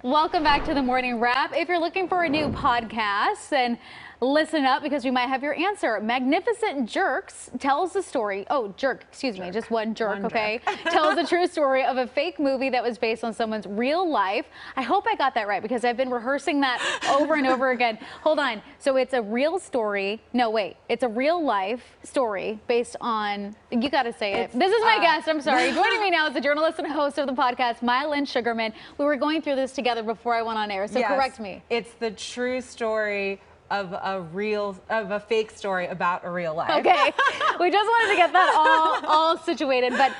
Welcome back to the Morning Wrap. If you're looking for a new podcast, then listen up because we might have your answer. Magnificent Jerks tells the story. Oh, jerk, excuse me, just one jerk, okay? Tells the true story of a fake movie that was based on someone's real life. I hope I got that right because I've been rehearsing that over and over again. Hold on. So it's a real story. No, wait. It's a real life story based on, you got to say it. This is my guest. I'm sorry. Joining me now is the journalist and host of the podcast, Lin Sugarman. We were going through this together before I went on air, so correct me. It's the true story of a fake story about a real life. Okay, we just wanted to get that all situated, but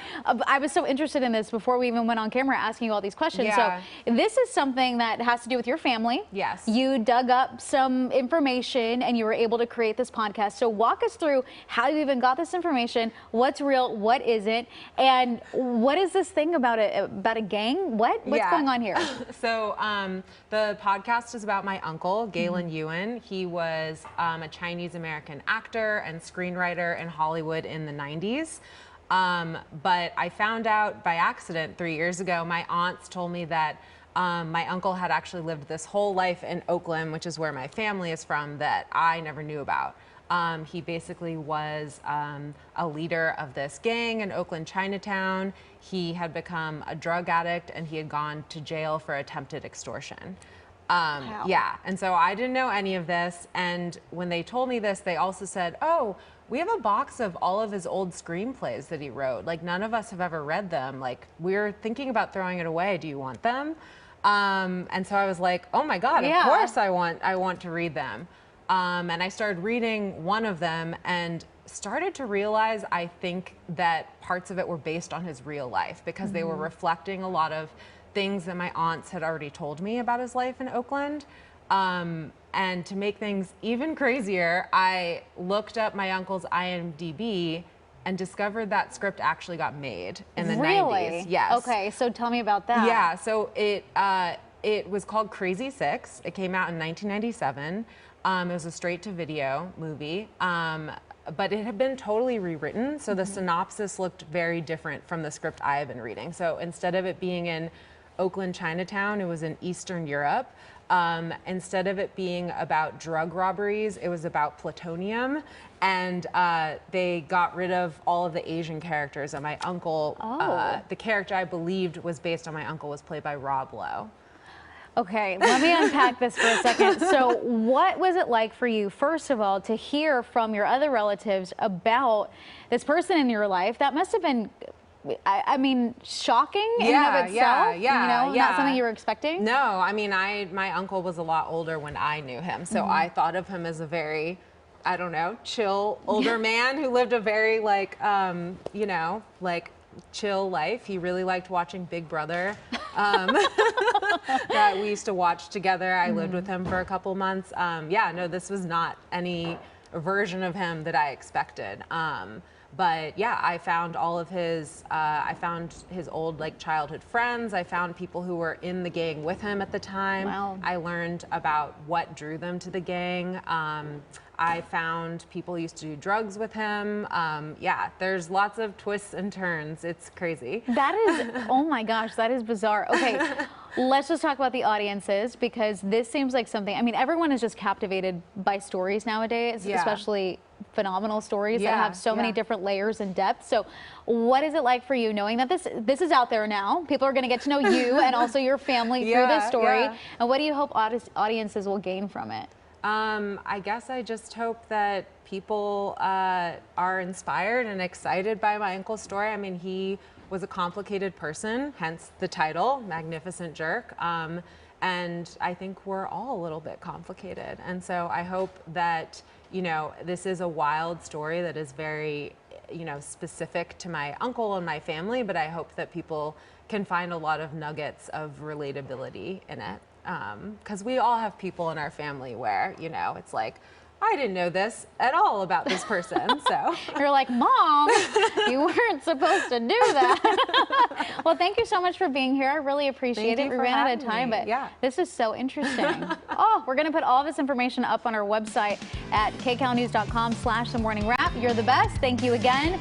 I was so interested in this before we even went on camera asking you all these questions. Yeah. So this is something that has to do with your family. Yes. You dug up some information and you were able to create this podcast. So walk us through how you even got this information, what's real, what isn't, and what is this thing about a gang? What's going on here? So the podcast is about my uncle, Galen Ewan. He was a Chinese-American actor and screenwriter in Hollywood in the 90s. But I found out by accident 3 years ago, my aunts told me that my uncle had actually lived this whole life in Oakland, which is where my family is from, that I never knew about. He basically was a leader of this gang in Oakland, Chinatown. He had become a drug addict and he had gone to jail for attempted extortion. Wow. Yeah, and so I didn't know any of this, and when they told me this, they also said, oh, we have a box of all of his old screenplays that he wrote. Like, none of us have ever read them. Like, we're thinking about throwing it away. Do you want them? And so I was like, oh my God, of course I want to read them. And I started reading one of them and started to realize, I think, that parts of it were based on his real life because they were reflecting a lot of things that my aunts had already told me about his life in Oakland. And to make things even crazier, I looked up my uncle's IMDb and discovered that script actually got made in the 90s. Yes. Okay, so tell me about that. Yeah, so it was called Crazy Six. It came out in 1997. It was a straight-to-video movie. But it had been totally rewritten, so the synopsis looked very different from the script I had been reading. So instead of it being in Oakland, Chinatown, it was in Eastern Europe. Instead of it being about drug robberies, it was about plutonium. And they got rid of all of the Asian characters. And my uncle, the character I believed was based on my uncle, was played by Rob Lowe. Okay, let me unpack this for a second. So what was it like for you, first of all, to hear from your other relatives about this person in your life? That must have been, I mean, shocking in and of itself. Not something you were expecting? No, I mean, my uncle was a lot older when I knew him. So I thought of him as a very, I don't know, chill older man who lived a very chill life. He really liked watching Big Brother. That we used to watch together. I lived with him for a couple months. This was not any version of him that I expected. But yeah, I found all of his, I found his old childhood friends. I found people who were in the gang with him at the time. Wow. I learned about what drew them to the gang. I found people who used to do drugs with him. There's lots of twists and turns. It's crazy. That is, oh my gosh, that is bizarre. Okay, let's just talk about the audiences because this seems like something, I mean, everyone is just captivated by stories nowadays, especially phenomenal stories that have so many different layers and depths. So what is it like for you knowing that this is out there now? People are going to get to know you and also your family through this story. And what do you hope audiences will gain from it? I guess I just hope that people are inspired and excited by my uncle's story. I mean, he was a complicated person, hence the title, Magnificent Jerk. And I think we're all a little bit complicated. And so I hope that, this is a wild story that is very, specific to my uncle and my family, but I hope that people can find a lot of nuggets of relatability in it. Because we all have people in our family where, it's like, I didn't know this at all about this person, so. You're like, Mom, you weren't supposed to do that. Well, thank you so much for being here. I really appreciate it. We ran out of time, but this is so interesting. We're going to put all this information up on our website at kcalnews.com/themorningwrap. You're the best. Thank you again.